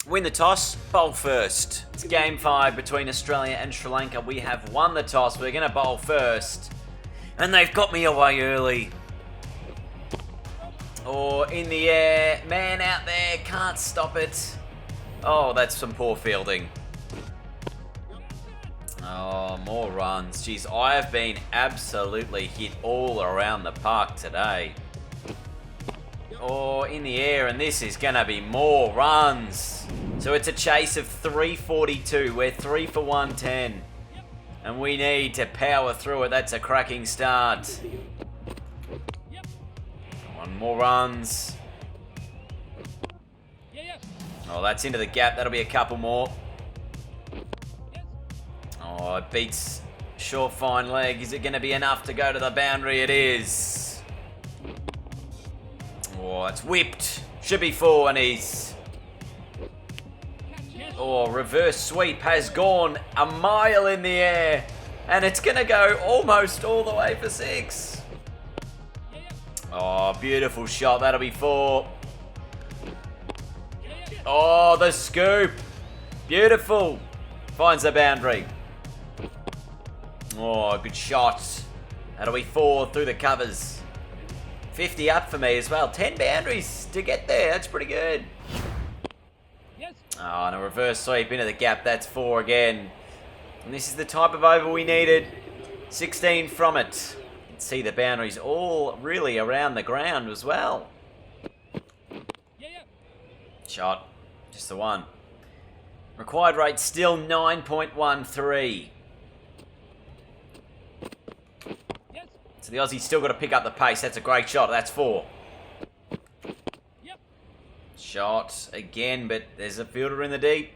Win the toss, bowl first. It's game 5 between Australia and Sri Lanka. We have won the toss. We're going to bowl first. And they've got me away early. Or in the air. Man out there, can't stop it. Oh, that's some poor fielding. Oh, more runs. Jeez, I have been absolutely hit all around the park today. Or in the air, and this is going to be more runs. So it's a chase of 342. We're 3 for 110. And we need to power through it. That's a cracking start. One more runs. Oh, that's into the gap. That'll be a couple more. Oh, it beats short fine leg. Is it going to be enough to go to the boundary? It is. Oh, it's whipped. Should be 4 and he's... Oh, reverse sweep has gone a mile in the air. And it's going to go almost all the way for 6. Oh, beautiful shot. That'll be 4. Oh, the scoop. Beautiful. Finds the boundary. Oh, good shot. That'll be 4 through the covers. 50 up for me as well. 10 boundaries to get there. That's pretty good. Oh, and a reverse sweep into the gap. That's 4 again. And this is the type of over we needed. 16 from it. You can see the boundaries all really around the ground as well. Shot. Just the one. Required rate still 9.13. So the Aussie's still got to pick up the pace. That's a great shot. That's 4. Shot again, but there's a fielder in the deep.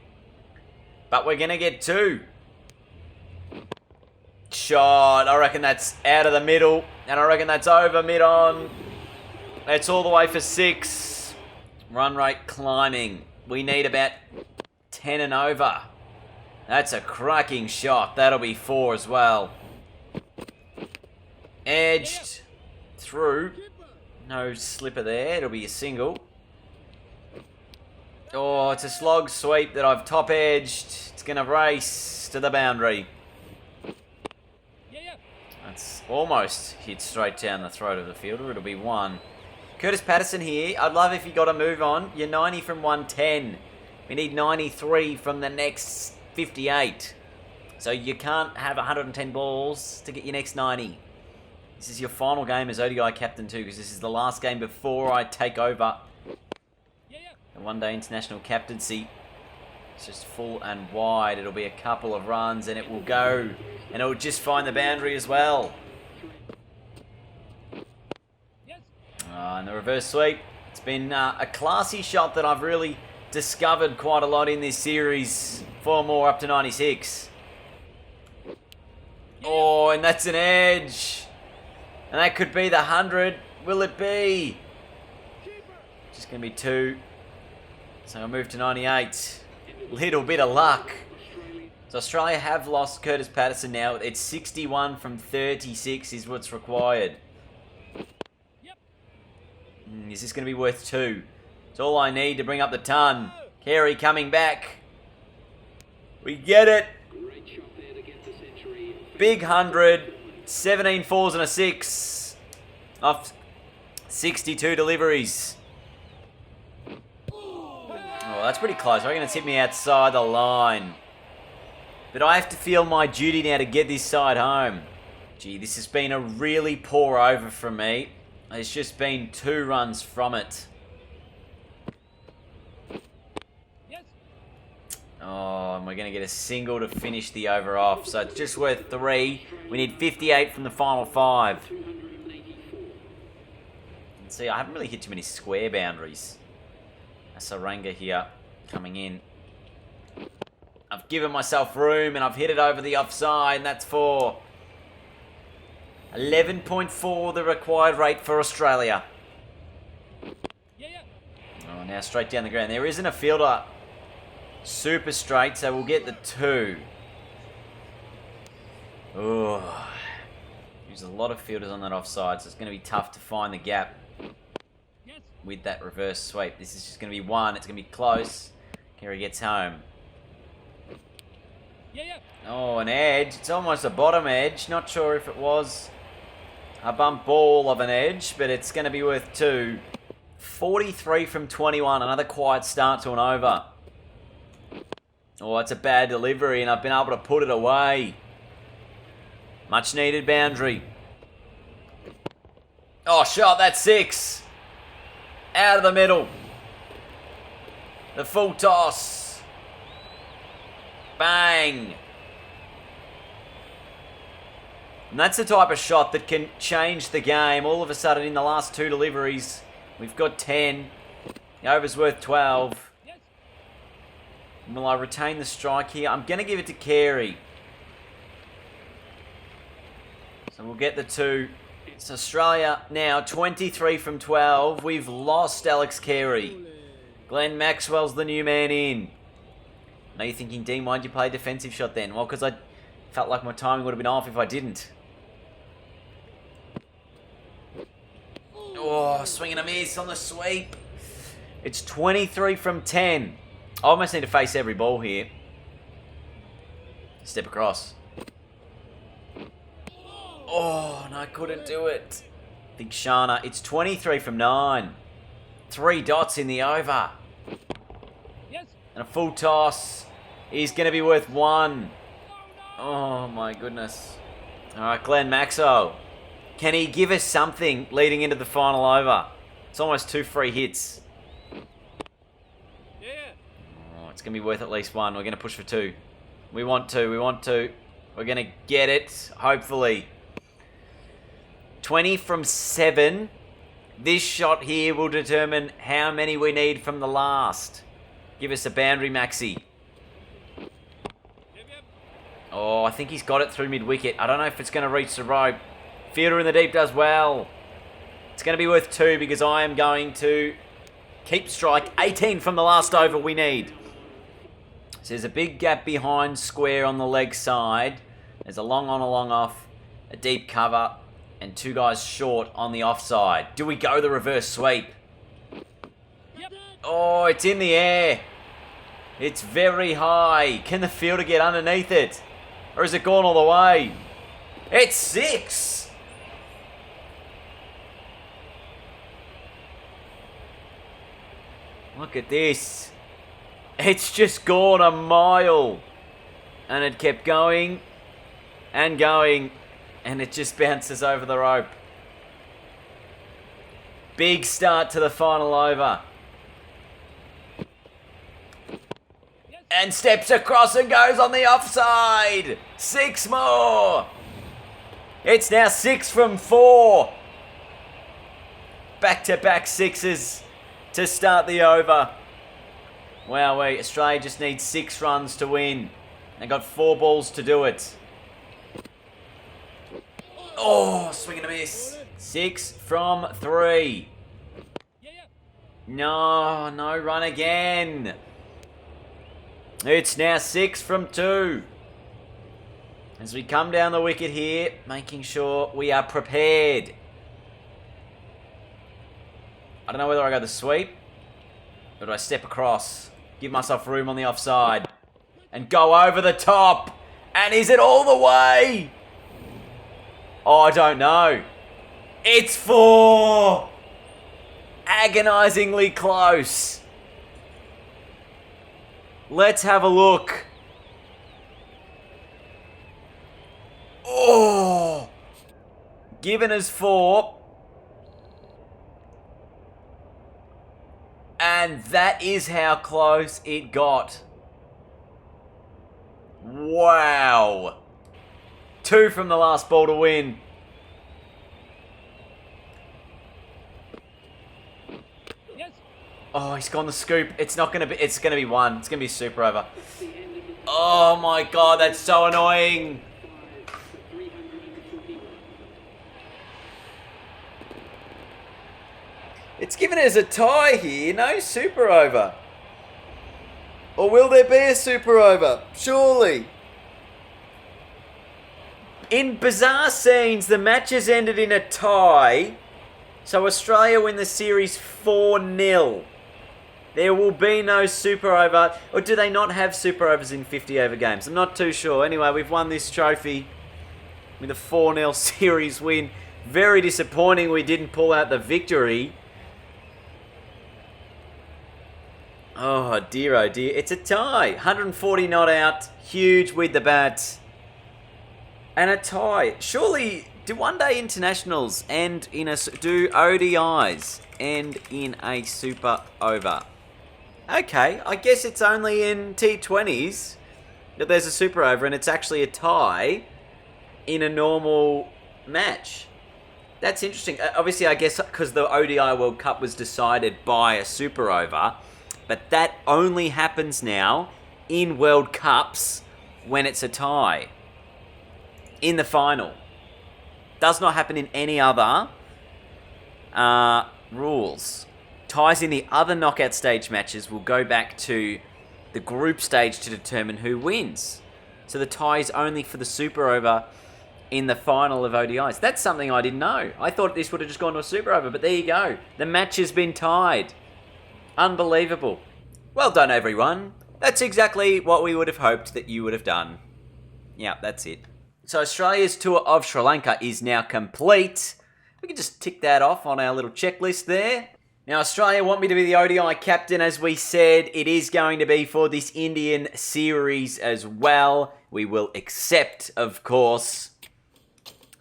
But we're going to get 2. Shot. I reckon that's out of the middle. And I reckon that's over mid-on. It's all the way for 6. Run rate climbing. We need about 10 and over. That's a cracking shot. That'll be 4 as well. Edged through. No slipper there. It'll be a single. Oh, it's a slog sweep that I've top edged. It's going to race to the boundary. That's almost hit straight down the throat of the fielder. It'll be 1. Curtis Patterson here. I'd love if you got a move on. You're 90 from 110. We need 93 from the next 58. So you can't have 110 balls to get your next 90. This is your final game as ODI captain too, because this is the last game before I take over the one-day international captaincy. It's just full and wide. It'll be a couple of runs and it will go. And it will just find the boundary as well. And the reverse sweep. It's been a classy shot that I've really discovered quite a lot in this series. 4 more up to 96. Oh, and that's an edge. And that could be the 100. Will it be? Just going to be 2. So I'll move to 98. Little bit of luck. So Australia have lost Curtis Patterson now. It's 61 from 36 is what's required. Is this going to be worth 2? It's all I need to bring up the ton. Carey coming back. We get it. Big 100. 17 fours and a 6 off 62 deliveries. Oh, that's pretty close. I reckon it's hit me outside the line. But I have to feel my duty now to get this side home. Gee, this has been a really poor over from me. It's just been 2 runs from it. Oh, and we're going to get a single to finish the over off. So it's just worth 3. We need 58 from the final 5. And see, I haven't really hit too many square boundaries. A Saranga here coming in. I've given myself room and I've hit it over the offside, and that's 4. 11.4 the required rate for Australia. Oh, now straight down the ground. There isn't a fielder super straight, so we'll get the 2. Oh, there's a lot of fielders on that offside, so it's going to be tough to find the gap with that reverse sweep. This is just going to be 1. It's going to be close. Carey gets home. Yeah. Oh, an edge. It's almost a bottom edge. Not sure if it was a bump ball of an edge, but it's going to be worth 2. 43 from 21. Another quiet start to an over. Oh, it's a bad delivery, and I've been able to put it away. Much needed boundary. Oh, shot. That's 6. Out of the middle. The full toss. Bang. And that's the type of shot that can change the game. All of a sudden, in the last 2 deliveries, we've got 10. The over's worth 12. Will I retain the strike here? I'm going to give it to Carey. So we'll get the 2. It's Australia now 23 from 12. We've lost Alex Carey. Glenn Maxwell's the new man in. Now you're thinking, Dean, why'd you play a defensive shot then? Well, because I felt like my timing would have been off if I didn't. Oh, swing and a miss on the sweep. It's 23 from 10. I almost need to face every ball here. Step across. Oh, no, I couldn't do it. Big Shana. It's 23 from 9. 3 dots in the over. Yes. And a full toss. He's going to be worth 1. Oh, my goodness. All right, Glenn Maxwell. Can he give us something leading into the final over? It's almost 2 free hits. Yeah. Oh, it's going to be worth at least 1. We're going to push for 2. We want to. We're going to get it, hopefully. 20 from 7. This shot here will determine how many we need from the last. Give us a boundary, Maxi. Yep. Oh, I think he's got it through mid-wicket. I don't know if it's going to reach the rope. Fielder in the deep does well. It's going to be worth 2 because I am going to keep strike. 18 from the last over we need. So there's a big gap behind square on the leg side. There's a long on, a long off, a deep cover, and 2 guys short on the offside. Do we go the reverse sweep? Yep. Oh, it's in the air. It's very high. Can the fielder get underneath it? Or is it gone all the way? It's 6. Look at this. It's just gone a mile. And it kept going and going. And it just bounces over the rope. Big start to the final over. And steps across and goes on the offside. 6 more. It's now 6 from 4. Back-to-back 6s to start the over. Wowee, Australia just needs 6 runs to win. They got 4 balls to do it. Oh, swing and a miss. 6 from 3. Yeah. No run again. It's now 6 from 2. As we come down the wicket here, making sure we are prepared. I don't know whether I go the sweep, or do I step across, give myself room on the offside, and go over the top. And is it all the way? Oh, I don't know. It's 4. Agonizingly close. Let's have a look. Oh! Given as 4. And that is how close it got. Wow. 2 from the last ball to win. Yes. Oh, he's gone the scoop. It's not going to be... It's going to be 1. It's going to be a super over. Oh my god, that's so annoying. It's given us a tie here. No super over. Or will there be a super over? Surely. In bizarre scenes, the match has ended in a tie. So Australia win the series 4-0. There will be no super over. Or do they not have super overs in 50 over games? I'm not too sure. Anyway, we've won this trophy with a 4-0 series win. Very disappointing we didn't pull out the victory. Oh dear, oh dear. It's a tie. 140 not out. Huge with the bat. And a tie. Surely, do one-day internationals end in a... Do ODIs end in a super over? Okay, I guess it's only in T20s that there's a super over and it's actually a tie in a normal match. That's interesting. Obviously, I guess because the ODI World Cup was decided by a super over, but that only happens now in World Cups when it's a tie in the final. Does not happen in any other rules. Ties in the other knockout stage matches will go back to the group stage to determine who wins. So the tie is only for the super over in the final of ODIs. That's something I didn't know. I thought this would have just gone to a super over, but there you go. The match has been tied. Unbelievable. Well done, everyone. That's exactly what we would have hoped that you would have done. Yeah, that's it. So Australia's tour of Sri Lanka is now complete. We can just tick that off on our little checklist there. Now, Australia want me to be the ODI captain. As we said, it is going to be for this Indian series as well. We will accept, of course.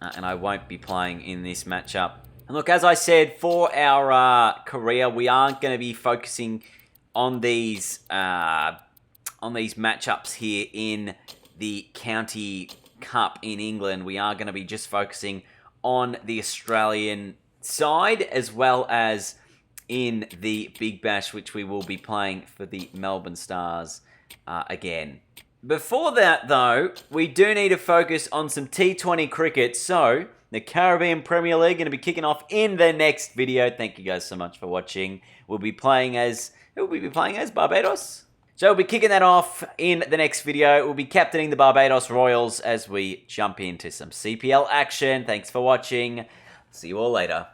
And I won't be playing in this matchup. And look, as I said, for our career, we aren't going to be focusing on these matchups here in the County Cup in England. We are going to be just focusing on the Australian side as well as in the Big Bash, which we will be playing for the Melbourne Stars again. Before that, though, we do need to focus on some T20 cricket. So, the Caribbean Premier League going to be kicking off in the next video. Thank you guys so much for watching. We'll be playing as... Who will we be playing as? Barbados? So, we'll be kicking that off in the next video. We'll be captaining the Barbados Royals as we jump into some CPL action. Thanks for watching. See you all later.